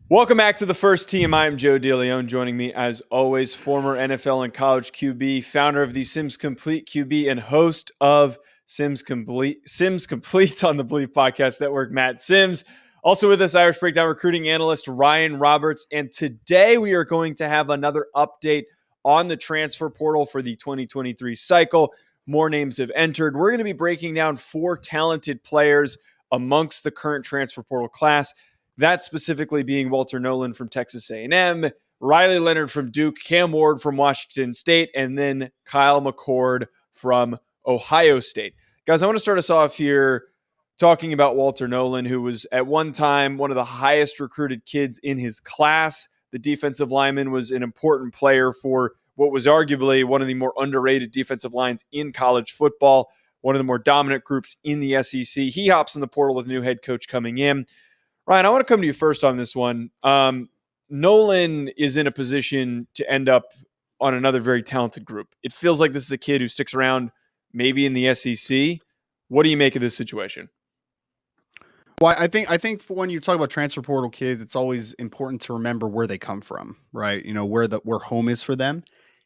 Welcome back to the First Team. I'm Joe DeLeone. Joining me, as always, former NFL and college QB, founder of the Simms Complete QB, and host of Simms Complete on the Believe Podcast Network, Matt Simms. Also with us, Irish Breakdown recruiting analyst Ryan Roberts. And today we are going to have another update on the transfer portal for the 2023 cycle. More names have entered. We're going to be breaking down 4 talented players amongst the current transfer portal class. That specifically being Walter Nolan from Texas A&M, Riley Leonard from Duke, Cam Ward from Washington State, and then Kyle McCord from Ohio State. Guys, I want to start us off here talking about Walter Nolan, who was at one time one of the highest recruited kids in his class. The defensive lineman was an important player for what was arguably one of the more underrated defensive lines in college football, one of the more dominant groups in the SEC. He hops in the portal with a new head coach coming in. Ryan, I want to come to you first on this one. Nolan is in a position to end up on another very talented group. It feels like this is a kid who sticks around maybe in the SEC. What do you make of this situation? Well, I think for when you talk about transfer portal kids, it's always important to remember where they come from, right? You know, where home is for them.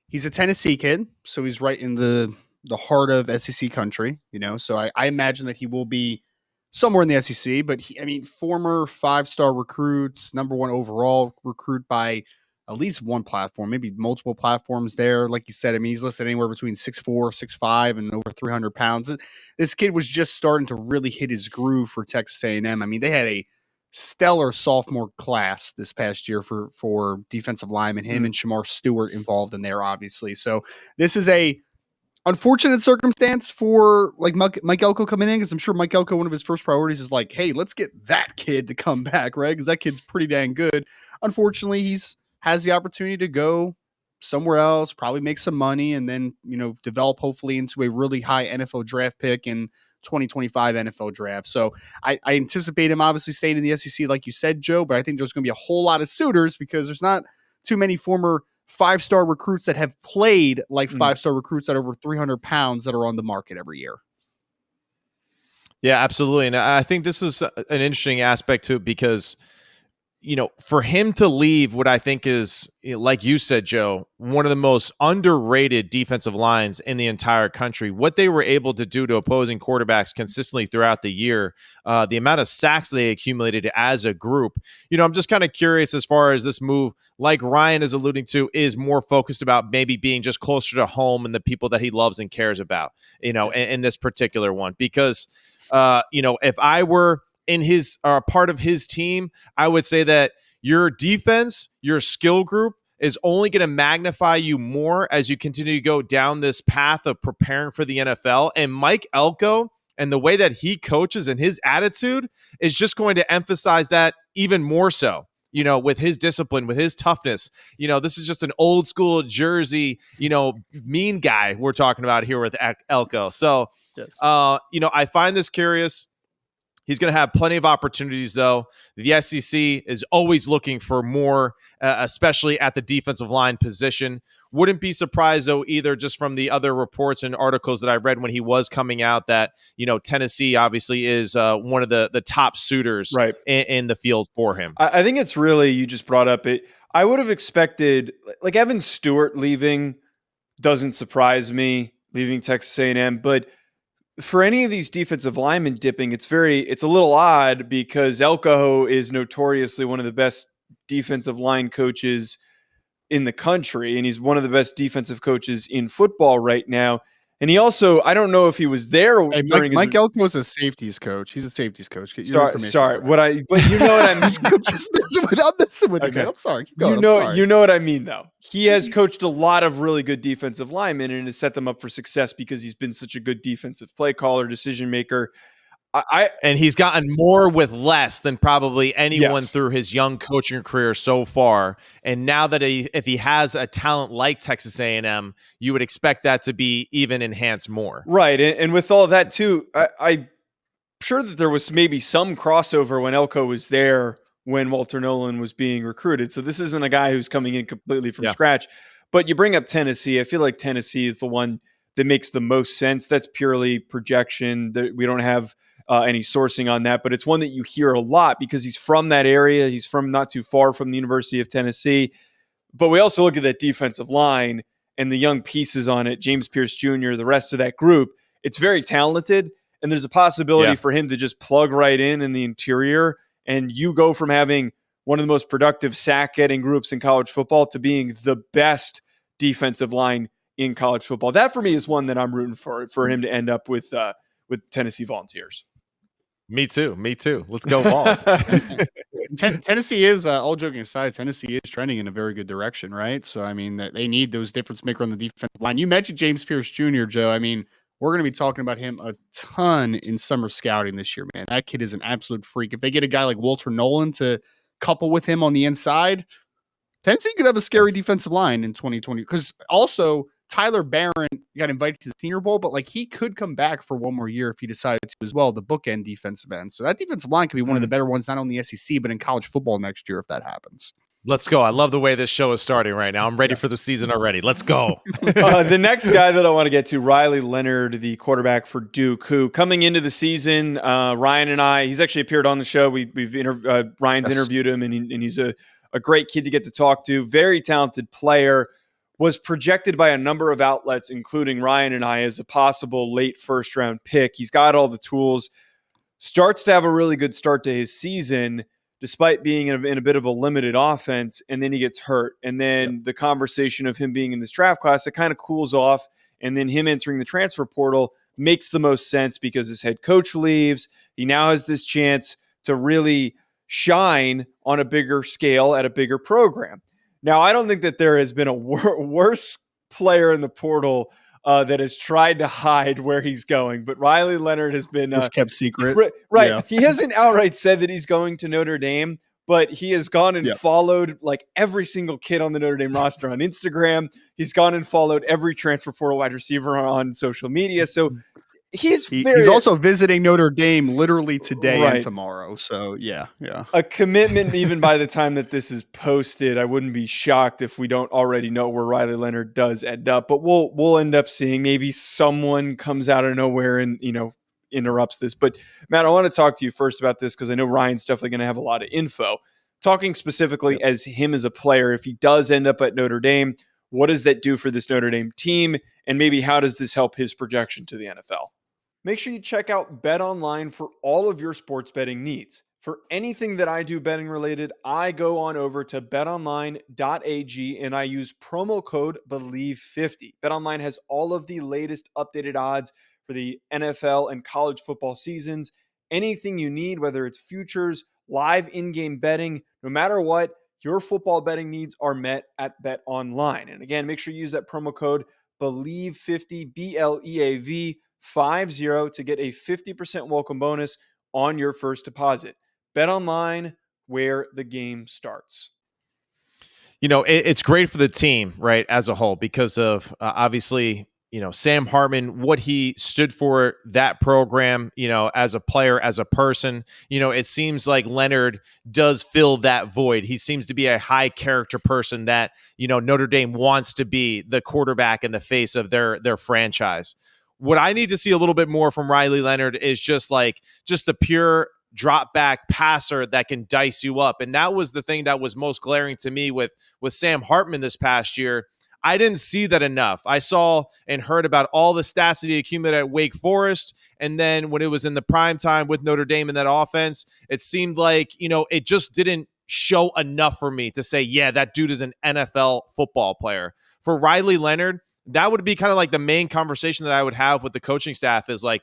He's a Tennessee kid, so he's right in the heart of SEC country, you know. So I imagine that he will be somewhere in the SEC, but former 5-star recruits, number 1 overall recruit by at least one platform, maybe multiple platforms there. Like you said, he's listed anywhere between 6'4", 6'5", and over 300 pounds. This kid was just starting to really hit his groove for Texas A&M. They had a stellar sophomore class this past year for defensive linemen, him and Shamar Stewart involved in there, obviously. So this is a unfortunate circumstance for like Mike Elko coming in, because I'm sure Mike Elko, one of his first priorities is like, hey, let's get that kid to come back, right? Because that kid's pretty dang good. Unfortunately, has the opportunity to go somewhere else, probably make some money, and then, you know, develop hopefully into a really high NFL draft pick in 2025 NFL draft. So I anticipate him obviously staying in the SEC, like you said, Joe, but I think there's going to be a whole lot of suitors because there's not too many former 5-star recruits that have played like 5-star recruits at over 300 pounds that are on the market every year. Yeah, absolutely. And I think this is an interesting aspect to it because, you know, for him to leave what I think is, like you said, Joe, one of the most underrated defensive lines in the entire country, what they were able to do to opposing quarterbacks consistently throughout the year, the amount of sacks they accumulated as a group. You know, I'm just kind of curious as far as this move, like Ryan is alluding to, is more focused about maybe being just closer to home and the people that he loves and cares about, you know, in this particular one. Because, you know, if I were in his part of his team, I would say that your defense, your skill group is only going to magnify you more as you continue to go down this path of preparing for the NFL. And Mike Elko and the way that he coaches and his attitude is just going to emphasize that even more so, you know, with his discipline, with his toughness. You know, this is just an old school Jersey, you know, mean guy we're talking about here with Elko. So, yes. You know, I find this curious. He's going to have plenty of opportunities, though. The SEC is always looking for more, especially at the defensive line position. Wouldn't be surprised, though, either just from the other reports and articles that I read when he was coming out that, you know, Tennessee obviously is one of the top suitors right in the field for him. I think it's really, you just brought up it. I would have expected, like Evan Stewart leaving doesn't surprise me, leaving Texas A&M, but for any of these defensive linemen dipping, it's a little odd because Elko is notoriously one of the best defensive line coaches in the country, and he's one of the best defensive coaches in football right now. And he also, I don't know if he was there during Mike Elko is a safeties coach. He's a safeties coach. Sorry. But you know what I mean. I'm messing with okay. I'm sorry. You know what I mean, though. He has coached a lot of really good defensive linemen and has set them up for success because he's been such a good defensive play caller, decision maker. And he's gotten more with less than probably anyone through his young coaching career so far. And now that if he has a talent like Texas A&M, you would expect that to be even enhanced more. Right. And with all of that too, I'm sure that there was maybe some crossover when Elko was there when Walter Nolan was being recruited. So this isn't a guy who's coming in completely from scratch. But you bring up Tennessee. I feel like Tennessee is the one that makes the most sense. That's purely projection. We don't have any sourcing on that, but it's one that you hear a lot because he's from that area. He's from not too far from the University of Tennessee. But we also look at that defensive line and the young pieces on it, James Pierce Jr., the rest of that group. It's very talented, and there's a possibility for him to just plug right in the interior, and you go from having one of the most productive sack-getting groups in college football to being the best defensive line in college football. That, for me, is one that I'm rooting for him to end up with Tennessee Volunteers. Me too. Let's go Vols. Tennessee is, all joking aside, Tennessee is trending in a very good direction, right? So, I mean, they need those difference maker on the defensive line. You mentioned James Pierce Jr., Joe. I mean, we're going to be talking about him a ton in summer scouting this year, man. That kid is an absolute freak. If they get a guy like Nolan to couple with him on the inside, Tennessee could have a scary defensive line in 2020. Because also, Tyler Barron got invited to the Senior Bowl, but like he could come back for one more year if he decided to as well, the bookend defensive end. So that defensive line could be one of the better ones, not only in the SEC, but in college football next year if that happens. Let's go. I love the way this show is starting right now. I'm ready for the season already. Let's go. The next guy that I want to get to, Riley Leonard, the quarterback for Duke, who coming into the season, Ryan and I, he's actually appeared on the show. Ryan's interviewed him, and he's a great kid to get to talk to. Very talented player. Was projected by a number of outlets, including Ryan and I, as a possible late first-round pick. He's got all the tools. Starts to have a really good start to his season, despite being in a bit of a limited offense, and then he gets hurt. And then the conversation of him being in this draft class, it kind of cools off, and then him entering the transfer portal makes the most sense because his head coach leaves. He now has this chance to really shine on a bigger scale at a bigger program. Now, I don't think that there has been a worse player in the portal that has tried to hide where he's going, but Riley Leonard has been kept secret. Right. Yeah. He hasn't outright said that he's going to Notre Dame, but he has gone and followed like every single kid on the Notre Dame roster on Instagram. He's gone and followed every transfer portal wide receiver on social media. So he's also visiting Notre Dame literally today and tomorrow. So yeah. A commitment even by the time that this is posted. I wouldn't be shocked if we don't already know where Riley Leonard does end up, but we'll end up seeing maybe someone comes out of nowhere and, interrupts this. But Matt, I want to talk to you first about this because I know Ryan's definitely going to have a lot of info. Talking specifically as him as a player, if he does end up at Notre Dame, what does that do for this Notre Dame team? And maybe how does this help his projection to the NFL? Make sure you check out BetOnline for all of your sports betting needs. For anything that I do betting related, I go on over to betonline.ag and I use promo code BELIEVE50. BetOnline has all of the latest updated odds for the NFL and college football seasons. Anything you need, whether it's futures, live in-game betting, no matter what, your football betting needs are met at BetOnline. And again, make sure you use that promo code BELIEVE50, BLEAV 50 to get a 50% welcome bonus on your first deposit. Bet online, where the game starts. It's great for the team, right, as a whole, because of obviously, Sam Hartman, what he stood for, that program, as a player, as a person. It seems like Leonard does fill that void. He seems to be a high character person that, Notre Dame wants to be the quarterback in the face of their franchise. What I need to see a little bit more from Riley Leonard is just the pure drop back passer that can dice you up. And that was the thing that was most glaring to me with Sam Hartman this past year. I didn't see that enough. I saw and heard about all the stats that he accumulated at Wake Forest. And then when it was in the prime time with Notre Dame in that offense, it seemed like, it just didn't show enough for me to say, yeah, that dude is an NFL football player. For Riley Leonard, that would be kind of like the main conversation that I would have with the coaching staff is like,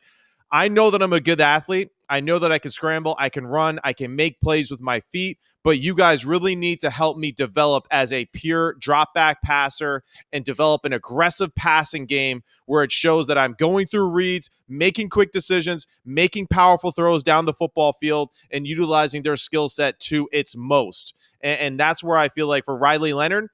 I know that I'm a good athlete. I know that I can scramble, I can run, I can make plays with my feet, but you guys really need to help me develop as a pure drop back passer and develop an aggressive passing game where it shows that I'm going through reads, making quick decisions, making powerful throws down the football field, and utilizing their skill set to its most. And that's where I feel like for Riley Leonard,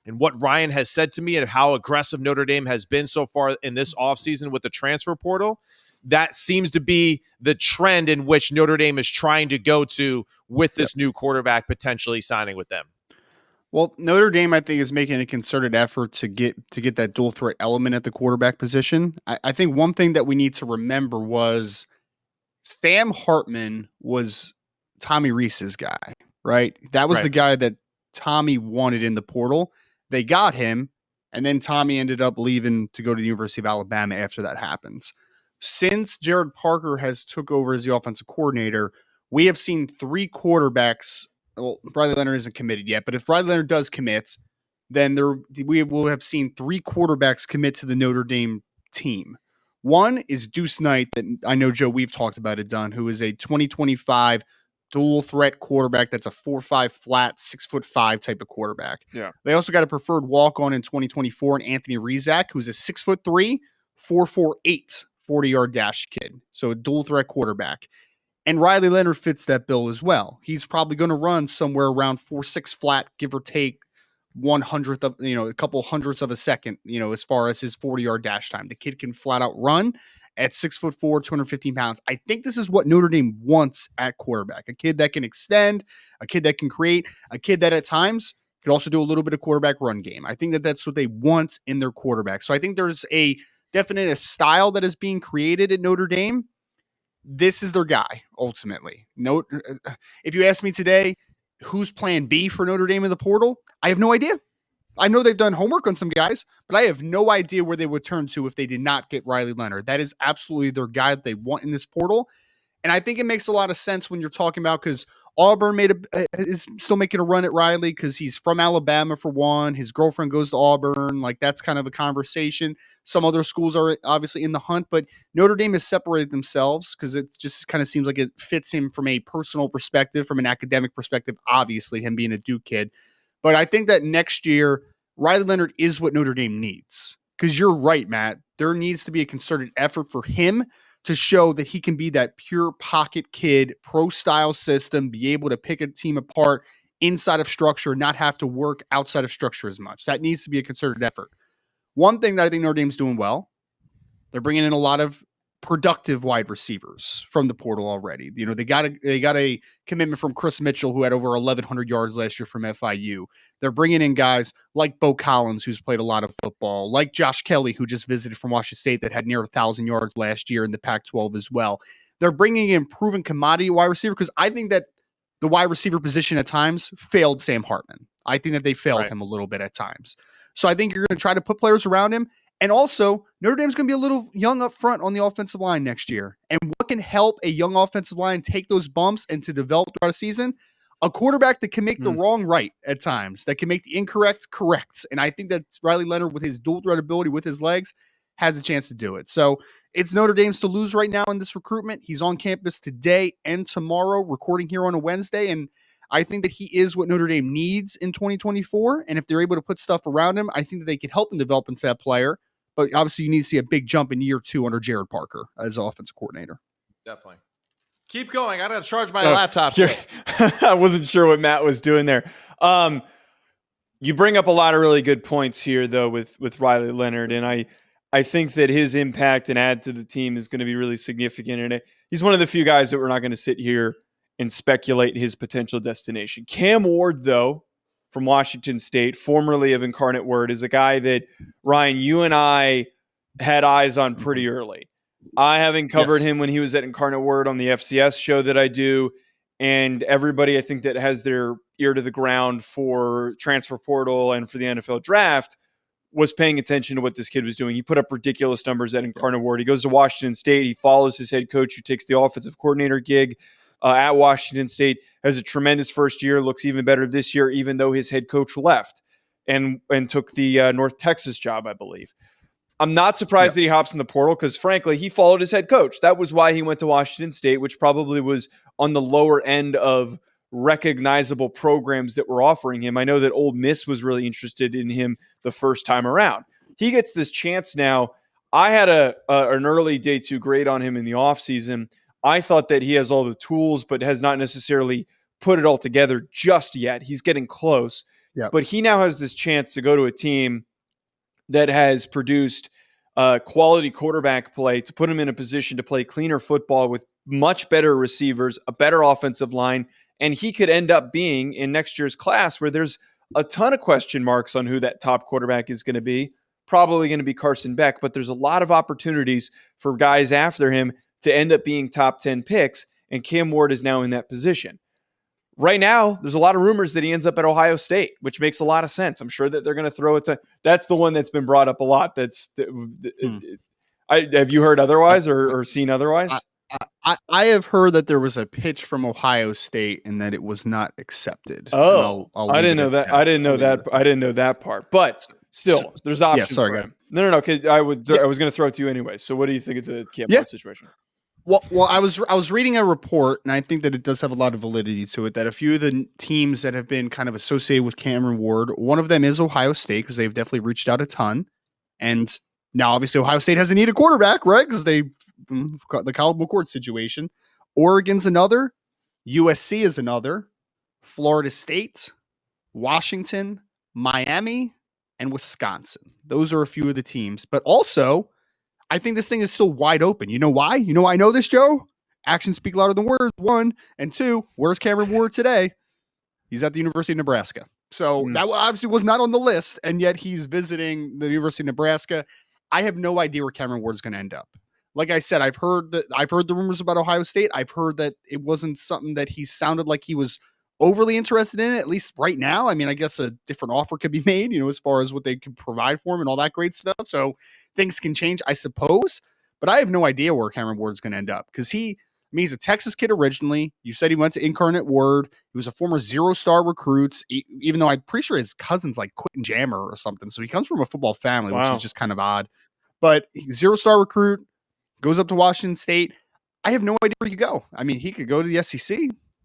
and what Ryan has said to me and how aggressive Notre Dame has been so far in this offseason with the transfer portal, that seems to be the trend in which Notre Dame is trying to go to with this new quarterback potentially signing with them. Well, Notre Dame, I think, is making a concerted effort to get that dual threat element at the quarterback position. I think one thing that we need to remember was Sam Hartman was Tommy Reese's guy, right? That was Right. the guy that Tommy wanted in the portal. They got him, and then Tommy ended up leaving to go to the University of Alabama after that happens. Since Jared Parker has took over as the offensive coordinator, we have seen 3 quarterbacks. Well, Riley Leonard isn't committed yet, but if Riley Leonard does commit, then we will have seen 3 quarterbacks commit to the Notre Dame team. One is Deuce Knight, that I know, Joe, we've talked about it, Dunn, who is a 2025 dual threat quarterback that's a 4.5 flat, 6'5" type of quarterback. Yeah. They also got a preferred walk-on in 2024 and Anthony Rizak, who's a 6'3", 4.48 40-yard dash kid. So a dual threat quarterback. And Riley Leonard fits that bill as well. He's probably going to run somewhere around 4.6 flat, give or take 1/100th of, a couple hundredths of a second, as far as his 40-yard dash time. The kid can flat out run at 6'4", 215 pounds. I think this is what Notre Dame wants at quarterback. A kid that can extend, a kid that can create, a kid that at times could also do a little bit of quarterback run game. I think that that's what they want in their quarterback. So I think there's a style that is being created at Notre Dame. This is their guy, ultimately. If you ask me today, who's plan B for Notre Dame in the portal? I have no idea. I know they've done homework on some guys, but I have no idea where they would turn to if they did not get Riley Leonard. That is absolutely their guy that they want in this portal. And I think it makes a lot of sense when you're talking about, because Auburn is still making a run at Riley because he's from Alabama, for one. His girlfriend goes to Auburn. Like, that's kind of a conversation. Some other schools are obviously in the hunt, but Notre Dame has separated themselves because it just kind of seems like it fits him from a personal perspective, from an academic perspective, obviously, him being a Duke kid. But I think that next year, Riley Leonard is what Notre Dame needs. Because you're right, Matt. There needs to be a concerted effort for him to show that he can be that pure pocket kid, pro-style system, be able to pick a team apart inside of structure, not have to work outside of structure as much. That needs to be a concerted effort. One thing that I think Notre Dame's doing well, they're bringing in a lot of productive wide receivers from the portal already. They got a commitment from Chris Mitchell, who had over 1,100 yards last year from FIU. They're bringing in guys like Bo Collins, who's played a lot of football, like Josh Kelly, who just visited from Washington State, that had near 1,000 yards last year in the Pac-12 as well. They're bringing in proven commodity wide receiver, because I think that the wide receiver position at times failed Sam Hartman. I think that they failed him a little bit at times. So I think you're going to try to put players around him. And also, Notre Dame's going to be a little young up front on the offensive line next year. And what can help a young offensive line take those bumps and to develop throughout a season? A quarterback that can make the wrong right at times, that can make the incorrect correct. And I think that Riley Leonard, with his dual threat ability with his legs, has a chance to do it. So it's Notre Dame's to lose right now in this recruitment. He's on campus today and tomorrow, recording here on a Wednesday. And I think that he is what Notre Dame needs in 2024. And if they're able to put stuff around him, I think that they can help him develop into that player. But obviously, you need to see a big jump in year 2 under Jared Parker as offensive coordinator. Definitely. Keep going. I got to charge my laptop. I wasn't sure what Matt was doing there. You bring up a lot of really good points here, though, with Riley Leonard. And I think that his impact and add to the team is going to be really significant. And he's one of the few guys that we're not going to sit here and speculate his potential destination. Cam Ward, though, from Washington State, formerly of Incarnate Word, is a guy that, Ryan, you and I had eyes on pretty early. I haven't covered him when he was at Incarnate Word on the FCS show that I do, and everybody I think that has their ear to the ground for transfer portal and for the NFL draft was paying attention to what this kid was doing. He put up ridiculous numbers at Incarnate Word. He goes to Washington State. He follows his head coach, who takes the offensive coordinator gig at Washington State, has a tremendous first year, looks even better this year, even though his head coach left and took the North Texas job, I believe. I'm not surprised that he hops in the portal because, frankly, he followed his head coach. That was why he went to Washington State, which probably was on the lower end of recognizable programs that were offering him. I know that Ole Miss was really interested in him the first time around. He gets this chance now. I had an early day 2 grade on him in the offseason. I thought that he has all the tools, but has not necessarily put it all together just yet. He's getting close. Yep. But he now has this chance to go to a team that has produced quality quarterback play, to put him in a position to play cleaner football with much better receivers, a better offensive line, and he could end up being in next year's class where there's a ton of question marks on who that top quarterback is going to be. Probably going to be Carson Beck, but there's a lot of opportunities for guys after him to end up being top 10 picks, and Cam Ward is now in that position. Right now, there's a lot of rumors that he ends up at Ohio State, which makes a lot of sense. I'm sure that they're going to throw it to. That's the one that's been brought up a lot. Have you heard otherwise or seen otherwise? I have heard that there was a pitch from Ohio State and that it was not accepted. Oh, I'll I didn't know that. I didn't know that. I didn't know that part. But still, there's options for him. No. I was going to throw it to you anyway. So, what do you think of the Cam Ward situation? Well, I was reading a report, and I think that it does have a lot of validity to it, that a few of the teams that have been kind of associated with Cameron Ward, one of them is Ohio State, because they've definitely reached out a ton. And now, obviously, Ohio State doesn't need a quarterback, right? Because they've got the Colin McCord situation. Oregon's another. USC is another. Florida State, Washington, Miami, and Wisconsin. Those are a few of the teams. But also, I think this thing is still wide open. You know why? You know why I know this, Joe? Actions speak louder than words, 1. And 2, where's Cameron Ward today? He's at the University of Nebraska. So that obviously was not on the list, and yet he's visiting the University of Nebraska. I have no idea where Cameron Ward is going to end up. Like I said, I've heard the rumors about Ohio State. I've heard that it wasn't something that he sounded like he was overly interested in, at least right now. I mean, I guess a different offer could be made, as far as what they could provide for him and all that great stuff. So things can change, I suppose. But I have no idea where Cameron Ward is going to end up, because he's a Texas kid originally. You said he went to Incarnate Word. He was a former 0-star recruit, even though I'm pretty sure his cousin's like Quentin Jammer or something. So he comes from a football family, which is just kind of odd. But 0-star recruit, goes up to Washington State. I have no idea where he could go. I mean, he could go to the SEC.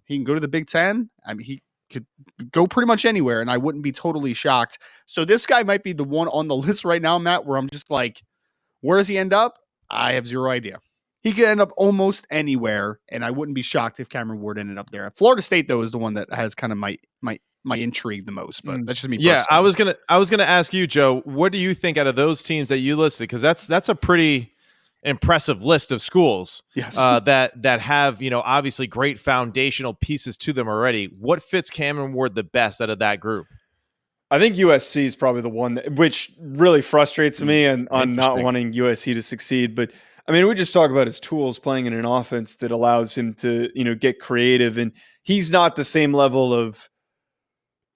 He can go to the Big Ten. I mean, he could go pretty much anywhere, and I wouldn't be totally shocked. So this guy might be the one on the list right now, Matt, where I'm just like, where does he end up? I have zero idea. He could end up almost anywhere, and I wouldn't be shocked if Cameron Ward ended up there. Florida State, though, is the one that has kind of my intrigue the most, but that's just me. Yeah, personally. I was gonna ask you, Joe, what do you think out of those teams that you listed? Because that's a pretty impressive list of schools that have, obviously great foundational pieces to them already. What fits Cameron Ward the best out of that group? I think USC is probably the one which really frustrates me on not wanting USC to succeed. But I mean, we just talk about his tools playing in an offense that allows him to, get creative, and he's not the same level of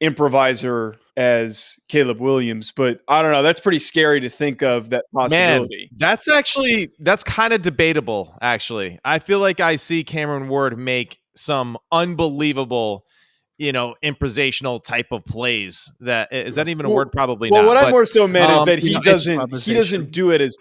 improviser as Caleb Williams, but I don't know. That's pretty scary to think of that possibility. Man, that's kind of debatable, actually. I feel like I see Cameron Ward make some unbelievable, improvisational type of plays. That is that even a word? Probably not. What I more so meant is that he doesn't do it as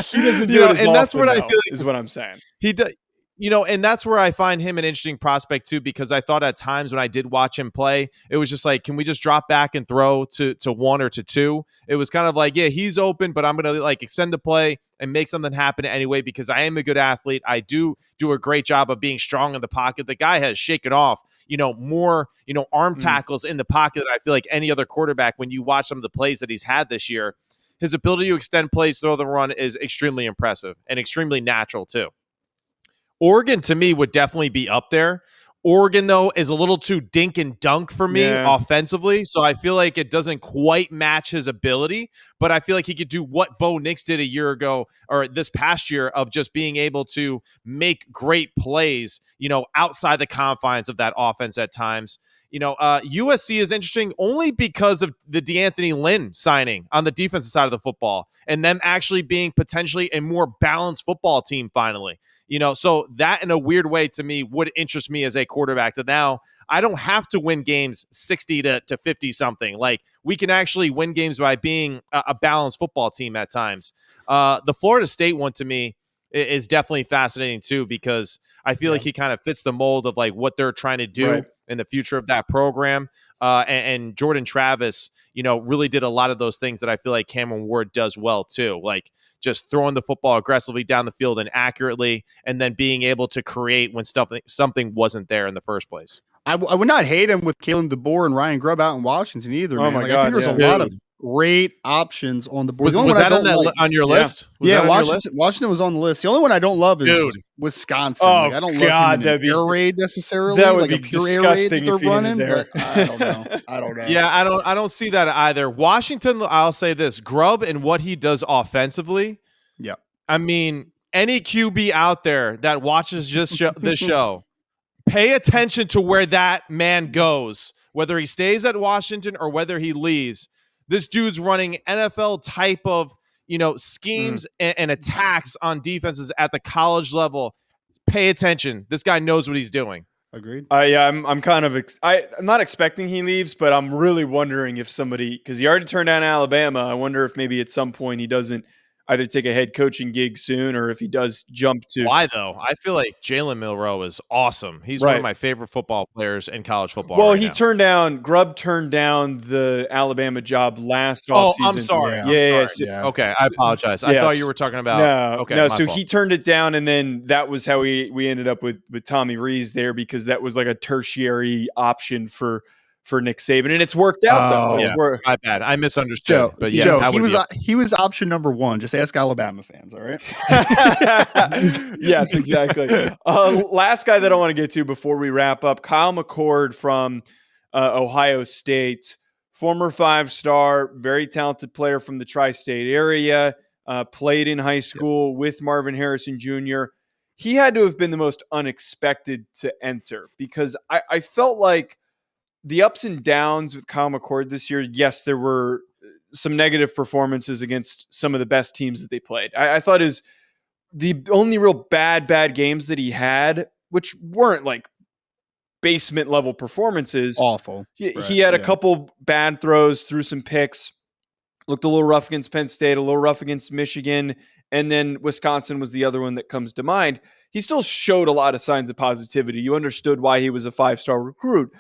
he doesn't do it as and that's often, what I feel is what I'm saying. He does. And that's where I find him an interesting prospect too, because I thought at times when I did watch him play, it was just like, can we just drop back and throw to 1 or to 2? It was kind of like, yeah, he's open, but I'm going to extend the play and make something happen anyway, because I am a good athlete. I do a great job of being strong in the pocket. The guy has shaken off, more, arm tackles in the pocket than I feel like any other quarterback. When you watch some of the plays that he's had this year, his ability to extend plays, throw the run is extremely impressive and extremely natural too. Oregon, to me, would definitely be up there. Oregon, though, is a little too dink and dunk for me offensively, so I feel like it doesn't quite match his ability, but I feel like he could do what Bo Nix did a year ago or this past year of just being able to make great plays, outside the confines of that offense at times. USC is interesting only because of the DeAnthony Lynn signing on the defensive side of the football and them actually being potentially a more balanced football team finally. So that in a weird way to me would interest me as a quarterback, that now I don't have to win games 60 to 50 something. Like, we can actually win games by being a balanced football team at times. The Florida State one to me is definitely fascinating too, because I feel like he kind of fits the mold of what they're trying to do in the future of that program. And Jordan Travis, really did a lot of those things that I feel like Cameron Ward does well too. Like just throwing the football aggressively down the field and accurately, and then being able to create when something wasn't there in the first place. I would not hate him with Kalen DeBoer and Ryan Grubb out in Washington either. Oh man. my God, I think there's a lot of great options on the board. Was that on your list? Washington was on the list. The only one I don't love is Oh, Wisconsin. I don't love him in air raid necessarily. That would be a pure disgusting air raid if he running, there. but I don't know. Yeah, I don't see that either. Washington, I'll say this: Grubb and what he does offensively. Yeah, I mean, any QB out there that watches this show, pay attention to where that man goes, whether he stays at Washington or whether he leaves. This dude's running NFL type of, schemes and attacks on defenses at the college level. Pay attention. This guy knows what he's doing. Agreed. Yeah, I'm kind of I'm not expecting he leaves, but I'm really wondering if somebody, because he already turned down Alabama. I wonder if maybe at some point he doesn't either take a head coaching gig soon, or if he does jump to. Why though? I feel like Jalen Milroe is awesome. He's one of my favorite football players in college football. Well, right he now. Grubb turned down the Alabama job last offseason. I'm sorry. Yeah. Okay, I apologize. I thought you were talking about no. So he turned it down, and then that was how we ended up with Tommy Rees there, because that was like a tertiary option for Nick Saban, and it's worked out though. My bad. I misunderstood. Joe, he was option number one. Just ask Alabama fans, all right? Yes, exactly. Last guy that I want to get to before we wrap up, Kyle McCord from Ohio State, former 5-star, very talented player from the tri-state area, played in high school with Marvin Harrison Jr. He had to have been the most unexpected to enter, because I felt like the ups and downs with Kyle McCord this year, yes, there were some negative performances against some of the best teams that they played. I thought is the only real bad games that he had, which weren't like basement level performances. Awful. He had a couple bad throws, threw some picks, looked a little rough against Penn State, a little rough against Michigan, and then Wisconsin was the other one that comes to mind. He still showed a lot of signs of positivity. You understood why he was a 5-star recruit.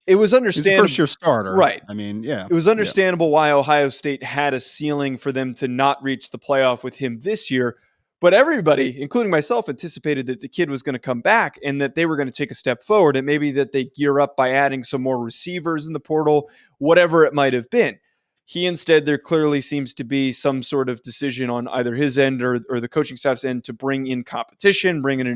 It was understandable. First-year starter. Right. I mean, yeah. It was understandable why Ohio State had a ceiling for them to not reach the playoff with him this year. But everybody, including myself, anticipated that the kid was going to come back and that they were going to take a step forward, and maybe that they gear up by adding some more receivers in the portal, whatever it might have been. He instead, there clearly seems to be some sort of decision on either his end or the coaching staff's end to bring in competition, bring in a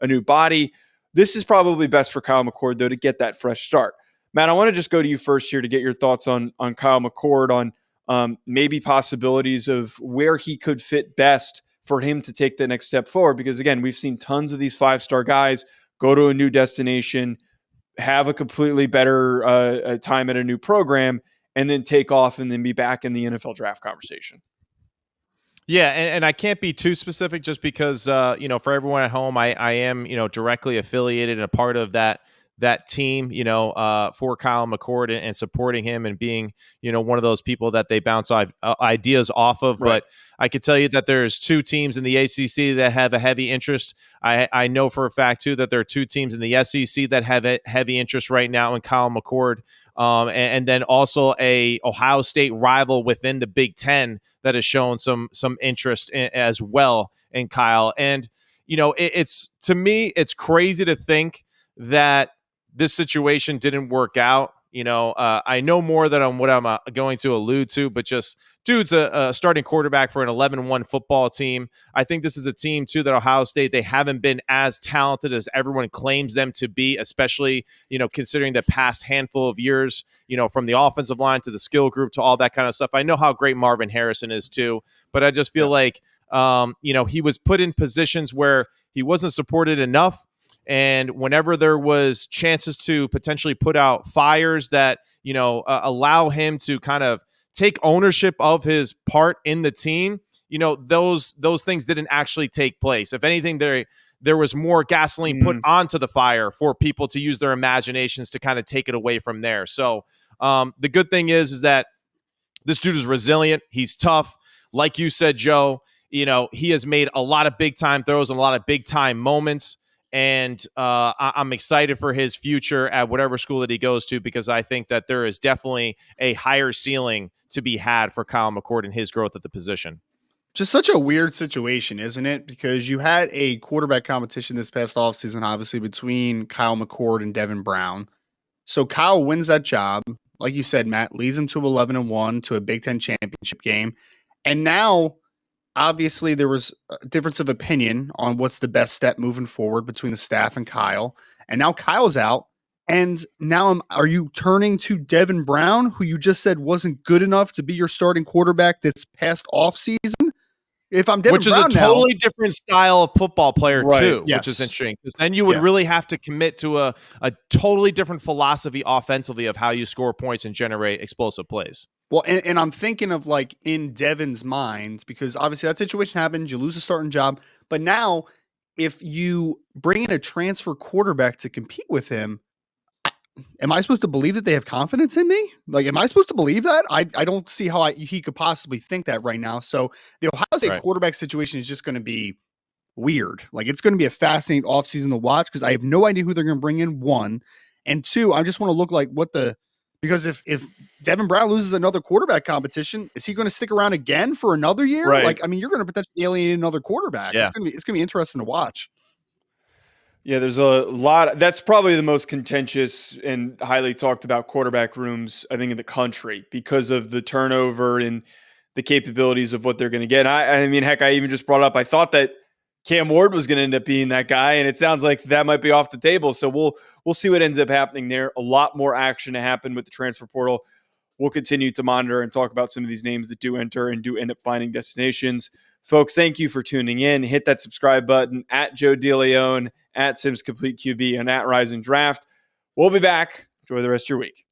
new body. This is probably best for Kyle McCord, though, to get that fresh start. Matt, I want to just go to you first here to get your thoughts on Kyle McCord, on maybe possibilities of where he could fit best for him to take the next step forward. Because, again, we've seen tons of these 5-star guys go to a new destination, have a completely better time at a new program, and then take off and then be back in the NFL draft conversation. Yeah, and I can't be too specific just because, for everyone at home, I am, directly affiliated and a part of that team, for Kyle McCord and supporting him and being, one of those people that they bounce ideas off of. Right. But I could tell you that there's 2 teams in the ACC that have a heavy interest. I know for a fact, too, that there are 2 teams in the SEC that have a heavy interest right now in Kyle McCord. And then also a Ohio State rival within the Big Ten that has shown some interest as well in Kyle. And, it's to me, it's crazy to think that this situation didn't work out. I know more than what I'm going to allude to, but just dude's a starting quarterback for an 11-1 football team. I think this is a team, too, that Ohio State, they haven't been as talented as everyone claims them to be, especially, considering the past handful of years, from the offensive line to the skill group to all that kind of stuff. I know how great Marvin Harrison is, too, but I just feel like, he was put in positions where he wasn't supported enough. And whenever there was chances to potentially put out fires that, allow him to kind of take ownership of his part in the team, those things didn't actually take place. If anything, there was more gasoline put onto the fire for people to use their imaginations to kind of take it away from there. So the good thing is that this dude is resilient. He's tough. Like you said, Joe, he has made a lot of big time throws and a lot of big time moments. And I'm excited for his future at whatever school that he goes to, because I think that there is definitely a higher ceiling to be had for Kyle McCord and his growth at the position. Just such a weird situation, isn't it? Because you had a quarterback competition this past offseason, obviously, between Kyle McCord and Devin Brown. So Kyle wins that job. Like you said, Matt, leads him to 11-1 to a Big Ten championship game. And now, obviously, there was a difference of opinion on what's the best step moving forward between the staff and Kyle. And now Kyle's out. And now are you turning to Devin Brown, who you just said wasn't good enough to be your starting quarterback this past offseason? If I'm Devin which is Brown a totally different style of football player Right. too, Yes. which is interesting. Because then you would really have to commit to a totally different philosophy offensively of how you score points and generate explosive plays. Well, and I'm thinking of like in Devin's mind, because obviously that situation happens, you lose a starting job. But now if you bring in a transfer quarterback to compete with him, am I supposed to believe that they have confidence in me? Like, am I supposed to believe that? I don't see how he could possibly think that right now. So the Ohio State quarterback situation is just going to be weird. Like, it's going to be a fascinating offseason to watch because I have no idea who they're going to bring in, one. And two, I just want to look like because if Devin Brown loses another quarterback competition, is he going to stick around again for another year? Right. Like, I mean, you're going to potentially alienate another quarterback. Yeah. It's going to be interesting to watch. Yeah, there's a lot. That's probably the most contentious and highly talked about quarterback rooms, I think, in the country because of the turnover and the capabilities of what they're going to get. I mean, heck, I even just brought up, I thought that Cam Ward was going to end up being that guy, and it sounds like that might be off the table. So we'll see what ends up happening there. A lot more action to happen with the transfer portal. We'll continue to monitor and talk about some of these names that do enter and do end up finding destinations. Folks, thank you for tuning in. Hit that subscribe button at Joe DeLeone, at Sims Complete QB, and at Rising Draft. We'll be back. Enjoy the rest of your week.